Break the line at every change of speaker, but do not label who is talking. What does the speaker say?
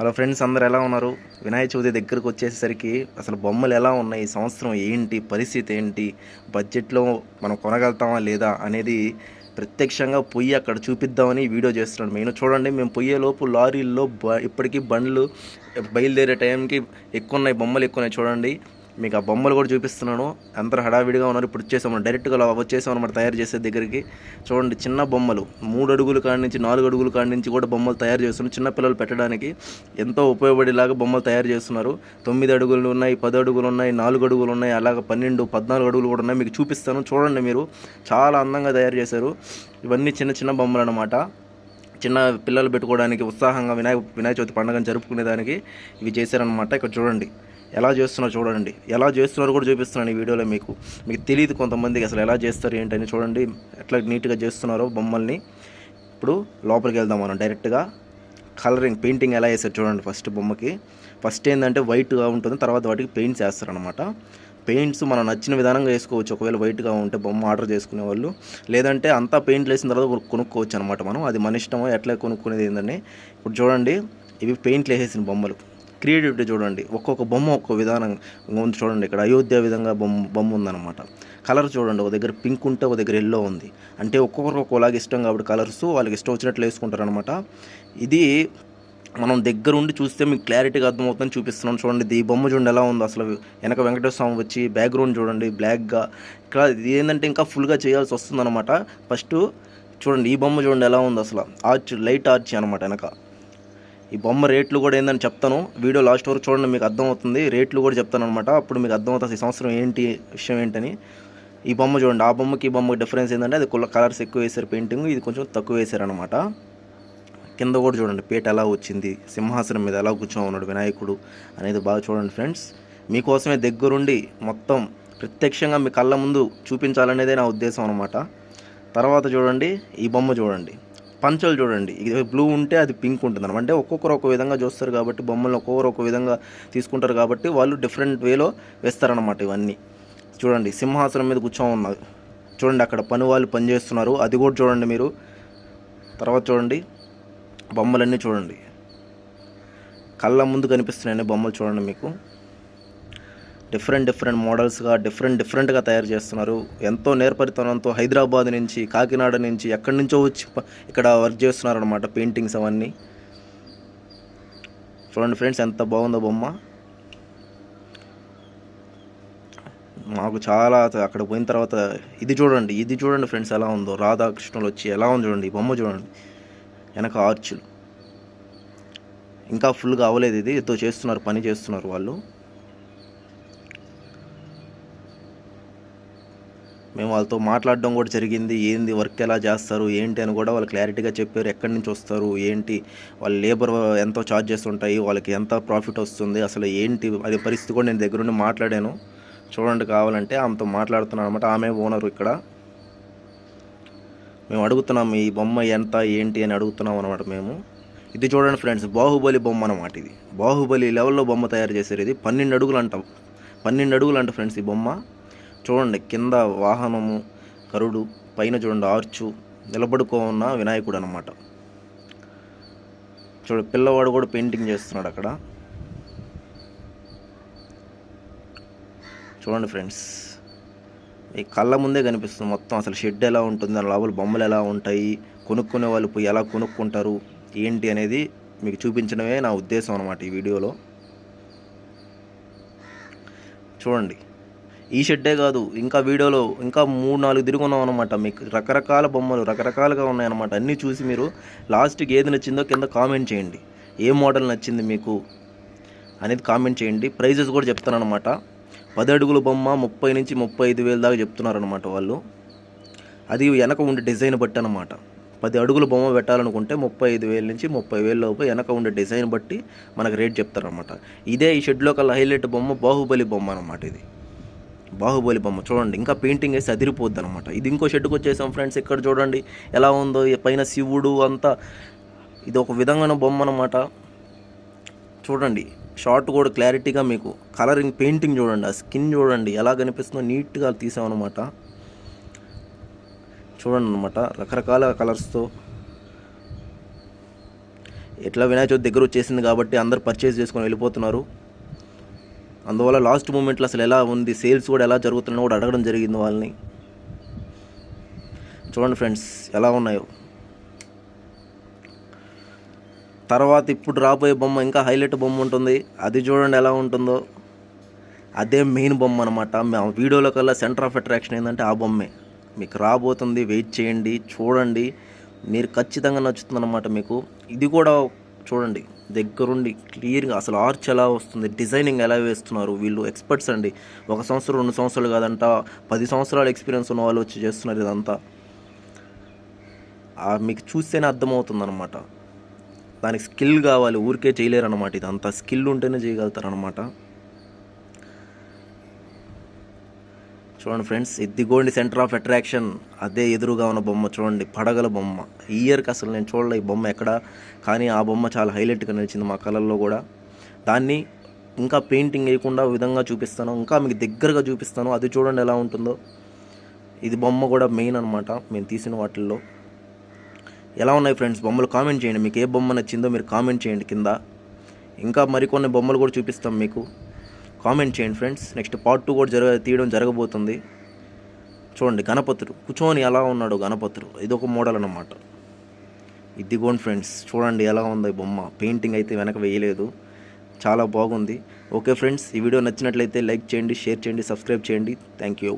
Hello friends, అందరు ఎలా ఉన్నారు? వినాయక చవితి దగ్గరకు వచ్చేసరికి అసలు బొమ్మలు ఎలా ఉన్నాయి, ఈ సంవత్సరం ఏంటి పరిస్థితి ఏంటి, బడ్జెట్లో మనం కొనగలుగుతామా లేదా అనేది ప్రత్యక్షంగా పొయ్యి అక్కడ చూపిద్దామని వీడియో చేస్తున్నాను. మెయిన్ చూడండి, మేము పొయ్యేలోపు లారీల్లో ఇప్పటికీ బండ్లు బయలుదేరే టైంకి ఎక్కువ ఉన్నాయి, బొమ్మలు ఎక్కువ ఉన్నాయి. చూడండి, మీకు ఆ బొమ్మలు కూడా చూపిస్తున్నాను. అందరూ హడావిడిగా ఉన్నారు. ఇప్పుడు వచ్చేసాము, డైరెక్ట్గా వచ్చేసాం అనమాట తయారు చేసే దగ్గరికి. చూడండి, చిన్న బొమ్మలు 3 అడుగుల కాడి నుంచి 4 అడుగుల కాడి నుంచి కూడా బొమ్మలు తయారు చేస్తున్నారు. చిన్నపిల్లలు పెట్టడానికి ఎంతో ఉపయోగపడేలాగా బొమ్మలు తయారు చేస్తున్నారు. 9 అడుగులు ఉన్నాయి, 10 అడుగులు ఉన్నాయి, 4 అడుగులు ఉన్నాయి, అలాగే 12, 14 అడుగులు కూడా ఉన్నాయి. మీకు చూపిస్తాను, చూడండి. మీరు చాలా అందంగా తయారు చేశారు. ఇవన్నీ చిన్న చిన్న బొమ్మలు అన్నమాట. చిన్న పిల్లలు పెట్టుకోవడానికి ఉత్సాహంగా వినాయక చవితి పండుగను జరుపుకునేదానికి ఇవి చేశారనమాట. ఇక్కడ చూడండి ఎలా చేస్తున్నారు, చూడండి ఎలా చేస్తున్నారు కూడా చూపిస్తున్నాను ఈ వీడియోలో. మీకు తెలియదు కొంతమందికి అసలు ఎలా చేస్తారు ఏంటని. చూడండి ఎట్లా నీట్గా చేస్తున్నారో బొమ్మల్ని. ఇప్పుడు లోపలికి వెళ్దాం మనం డైరెక్ట్గా. కలరింగ్ పెయింటింగ్ ఎలా వేస్తారు చూడండి. ఫస్ట్ ఏంటంటే వైట్గా ఉంటుంది, తర్వాత వాటికి పెయింట్స్ వేస్తారనమాట. పెయింట్స్ మనం నచ్చిన విధానంగా వేసుకోవచ్చు. ఒకవేళ వైట్గా ఉంటే బొమ్మ ఆర్డర్ చేసుకునే వాళ్ళు, లేదంటే అంతా పెయింట్లు వేసిన తర్వాత కొనుక్కోవచ్చు అనమాట. మనం అది మన ఇష్టమో, ఎట్లా కొనుక్కునేది ఏంటని. ఇప్పుడు చూడండి, ఇవి పెయింట్లు వేసేసిన బొమ్మలు. క్రియేటివిటీ చూడండి, ఒక్కొక్క బొమ్మ ఒక్కొక్క విధానం ఉంది. చూడండి, ఇక్కడ అయోధ్య విధంగా బొమ్మ ఉందన్నమాట. కలర్ చూడండి, ఒక దగ్గర పింక్ ఉంటే ఒక దగ్గర ఎల్లో ఉంది. అంటే ఒక్కొక్కరికి ఒక్కోలాగా ఇష్టం కాబట్టి కలర్స్ వాళ్ళకి ఇష్టం వచ్చినట్లు వేసుకుంటారు అనమాట. ఇది మనం దగ్గరుండి చూస్తే మీకు క్లారిటీగా అర్థమవుతుందని చూపిస్తున్నాను. చూడండి, ఈ బొమ్మ చూడండి ఎలా ఉందో అసలు. వెనక వెంకటేశ్వర స్వామి వచ్చి బ్యాక్గ్రౌండ్ చూడండి బ్లాక్గా. ఇక్కడ ఇది ఏంటంటే ఇంకా ఫుల్గా చేయాల్సి వస్తుందన్నమాట. ఫస్ట్ చూడండి, ఈ బొమ్మ చూడండి ఎలా ఉందో అసలు. ఆర్చ్, లైట్ ఆర్చ్ అనమాట వెనక. ఈ బొమ్మ రేట్లు కూడా ఏందని చెప్తాను, వీడియో లాస్ట్ వరకు చూడండి, మీకు అర్థమవుతుంది. రేట్లు కూడా చెప్తాను అనమాట. అప్పుడు మీకు అర్థమవుతుంది ఈ సంవత్సరం ఏంటి విషయం ఏంటని. ఈ బొమ్మ చూడండి, ఆ బొమ్మకి ఈ బొమ్మకి డిఫరెన్స్ ఏంటంటే అది కలర్స్ ఎక్కువ వేశారు పెయింటింగ్, ఇది కొంచెం తక్కువ వేశారు అనమాట. కింద కూడా చూడండి పీట ఎలా వచ్చింది, సింహాసనం మీద ఎలా కూర్చో ఉన్నాడు వినాయకుడు అనేది బాగా చూడండి ఫ్రెండ్స్. మీకోసమే దగ్గరుండి మొత్తం ప్రత్యక్షంగా మీ కళ్ళ ముందు చూపించాలనేదే నా ఉద్దేశం అనమాట. తర్వాత చూడండి, ఈ బొమ్మ చూడండి, పంచలు చూడండి. ఇది బ్లూ ఉంటే అది పింక్ ఉంటుంది అనమాట. అంటే ఒక్కొక్కరు ఒక విధంగా చూస్తారు కాబట్టి, బొమ్మలను ఒక్కొక్కరు ఒక విధంగా తీసుకుంటారు కాబట్టి వాళ్ళు డిఫరెంట్ వేలో వేస్తారనమాట. ఇవన్నీ చూడండి, సింహాసనం మీద ఉన్నారు చూడండి, అక్కడ పని వాళ్ళు పనిచేస్తున్నారు, అది కూడా చూడండి మీరు. తర్వాత చూడండి, బొమ్మలన్నీ చూడండి, కళ్ళ ముందు కనిపిస్తున్నాయని బొమ్మలు చూడండి. మీకు డిఫరెంట్ మోడల్స్గా డిఫరెంట్గా తయారు చేస్తున్నారు. ఎంతో నేర్పరితనంతో హైదరాబాద్ నుంచి, కాకినాడ నుంచి, ఎక్కడి నుంచో వచ్చి ఇక్కడ వర్క్ చేస్తున్నారు అనమాట. పెయింటింగ్స్ అవన్నీ చూడండి ఫ్రెండ్స్, ఎంత బాగుందో బొమ్మ. మాకు చాలా అక్కడ పోయిన తర్వాత ఇది చూడండి ఫ్రెండ్స్ ఎలా ఉందో. రాధాకృష్ణులు వచ్చి ఎలా ఉంది చూడండి. ఈ బొమ్మ చూడండి, వెనక ఆర్చులు ఇంకా ఫుల్గా అవ్వలేదు. ఇది ఎంతో చేస్తున్నారు, పని చేస్తున్నారు వాళ్ళు. మేము వాళ్ళతో మాట్లాడడం కూడా జరిగింది. ఏంది వర్క్ ఎలా చేస్తారు ఏంటి అని కూడా వాళ్ళు క్లారిటీగా చెప్పారు. ఎక్కడి నుంచి వస్తారు ఏంటి, వాళ్ళ లేబర్ ఎంతో ఛార్జ్ చేస్తుంటాయి, వాళ్ళకి ఎంత ప్రాఫిట్ వస్తుంది అసలు ఏంటి అది పరిస్థితి కూడా నేను దగ్గరుండి మాట్లాడాను. చూడండి, కావాలంటే ఆమెతో మాట్లాడుతున్నాను అనమాట. ఆమె ఓనరు. ఇక్కడ మేము అడుగుతున్నాము ఈ బొమ్మ ఎంత ఏంటి అని అడుగుతున్నాం అనమాట మేము. ఇది చూడండి ఫ్రెండ్స్, బాహుబలి బొమ్మ అనమాట. ఇది బాహుబలి లెవెల్లో బొమ్మ తయారు చేశారు. ఇది 12 అడుగులు అంట ఫ్రెండ్స్ ఈ బొమ్మ. చూడండి, కింద వాహనము, కరుడు, పైన చూడండి ఆర్చు, నిలబడుకోన్న వినాయకుడు అనమాట. చూడండి, పిల్లవాడు కూడా పెయింటింగ్ చేస్తున్నాడు అక్కడ. చూడండి ఫ్రెండ్స్, ఈ కళ్ళ ముందే కనిపిస్తుంది మొత్తం. అసలు షెడ్ ఎలా ఉంటుంది, దాని లోపల బొమ్మలు ఎలా ఉంటాయి, కొనుక్కునే వాళ్ళు పోయి ఎలా కొనుక్కుంటారు ఏంటి అనేది మీకు చూపించడమే నా ఉద్దేశం అనమాట ఈ వీడియోలో. చూడండి, ఈ షెడ్డే కాదు, ఇంకా వీడియోలో ఇంకా 3-4 తిరుగున్నాం అనమాట. మీకు రకరకాల బొమ్మలు రకరకాలుగా ఉన్నాయన్నమాట. అన్నీ చూసి మీరు లాస్ట్కి ఏది నచ్చిందో కింద కామెంట్ చేయండి. ఏ మోడల్ నచ్చింది మీకు అనేది కామెంట్ చేయండి. ప్రైజెస్ కూడా చెప్తానమాట. 10 అడుగుల బొమ్మ 30 నుంచి 35,000 దాకా చెప్తున్నారనమాట వాళ్ళు. అది వెనక ఉండే డిజైన్ బట్టి అనమాట. 10 అడుగుల బొమ్మ పెట్టాలనుకుంటే 35,000 నుంచి 30,000 లోపు వెనక ఉండే డిజైన్ బట్టి మనకు రేట్ చెప్తారనమాట. ఇదే ఈ షెడ్లో కల్లా హైలైట్ బొమ్మ బాహుబలి బొమ్మ అనమాట. ఇది బాహుబలి బొమ్మ చూడండి, ఇంకా పెయింటింగ్ వేసి అదిరిపోద్ది అనమాట. ఇది ఇంకో షెడ్కి వచ్చేసాం ఫ్రెండ్స్. ఇక్కడ చూడండి ఎలా ఉందో, పైన శివుడు అంతా. ఇది ఒక విధమైన బొమ్మ అనమాట. చూడండి, షార్ట్ కూడా క్లారిటీగా మీకు కలరింగ్ పెయింటింగ్ చూడండి, ఆ స్కిన్ చూడండి ఎలా కనిపిస్తుందో, నీట్గా తీసామన్నమాట. చూడండి అనమాట, రకరకాల కలర్స్తో ఎట్లా వినాయక చవితి దగ్గర వచ్చేసింది కాబట్టి అందరు పర్చేస్ చేసుకొని వెళ్ళిపోతున్నారు. అందువల్ల లాస్ట్ మూమెంట్లో అసలు ఎలా ఉంది, సేల్స్ కూడా ఎలా జరుగుతున్నాయో కూడా అడగడం జరిగింది వాళ్ళని. చూడండి ఫ్రెండ్స్ ఎలా ఉన్నాయో. తర్వాత ఇప్పుడు రాబోయే బొమ్మ ఇంకా హైలైట్ బొమ్మ ఉంటుంది, అది చూడండి ఎలా ఉంటుందో. అదే మెయిన్ బొమ్మ అనమాట. మా వీడియోలో కల్లా సెంటర్ ఆఫ్ అట్రాక్షన్ ఏంటంటే ఆ బొమ్మే. మీకు రాబోతుంది, వెయిట్ చేయండి, చూడండి, మీరు ఖచ్చితంగా నచ్చుతుందన్నమాట మీకు. ఇది కూడా చూడండి దగ్గరుండి క్లియర్గా అసలు ఆర్చ్ ఎలా వస్తుంది, డిజైనింగ్ ఎలా వేస్తున్నారు. వీళ్ళు ఎక్స్పర్ట్స్ అండి. 1 సంవత్సరం 2 సంవత్సరాలు కాదంట, 10 సంవత్సరాల ఎక్స్పీరియన్స్ ఉన్న వాళ్ళు వచ్చి చేస్తున్నారు ఇదంతా. మీకు చూస్తేనే అర్థమవుతుంది అనమాట. దానికి స్కిల్ కావాలి, ఊరికే చేయలేరు అనమాట. ఇదంతా స్కిల్ ఉంటేనే చేయగలుగుతారనమాట. చూడండి ఫ్రెండ్స్, ఇదిగోండి సెంటర్ ఆఫ్ అట్రాక్షన్. అదే ఎదురుగా ఉన్న బొమ్మ చూడండి, పడగల బొమ్మ. ఈ ఇయర్కి అసలు నేను చూడలే ఈ బొమ్మ ఎక్కడ, కానీ ఆ బొమ్మ చాలా హైలైట్గా నిలిచింది మా కళల్లో కూడా. దాన్ని ఇంకా పెయింటింగ్ వేయకుండా విధంగా చూపిస్తాను, ఇంకా మీకు దగ్గరగా చూపిస్తాను. అది చూడండి ఎలా ఉంటుందో. ఇది బొమ్మ కూడా మెయిన్ అనమాట మేము తీసిన వాటిల్లో. ఎలా ఉన్నాయి ఫ్రెండ్స్ బొమ్మలు కామెంట్ చేయండి. మీకు ఏ బొమ్మ నచ్చిందో మీరు కామెంట్ చేయండి కింద. ఇంకా మరికొన్ని బొమ్మలు కూడా చూపిస్తాం మీకు. కామెంట్ చేయండి ఫ్రెండ్స్. నెక్స్ట్ పార్ట్ 2 కూడా తీయడం జరగబోతుంది. చూడండి గణపతుడు కూర్చొని ఎలా ఉన్నాడు గణపతుడు. ఇదొక మోడల్ అన్నమాట. ఇదిగోండి ఫ్రెండ్స్ చూడండి ఎలా ఉంది బొమ్మ. పెయింటింగ్ అయితే వెనక వేయలేదు, చాలా బాగుంది. ఓకే ఫ్రెండ్స్, ఈ వీడియో నచ్చినట్లయితే లైక్ చేయండి, షేర్ చేయండి, సబ్స్క్రైబ్ చేయండి. Thank you.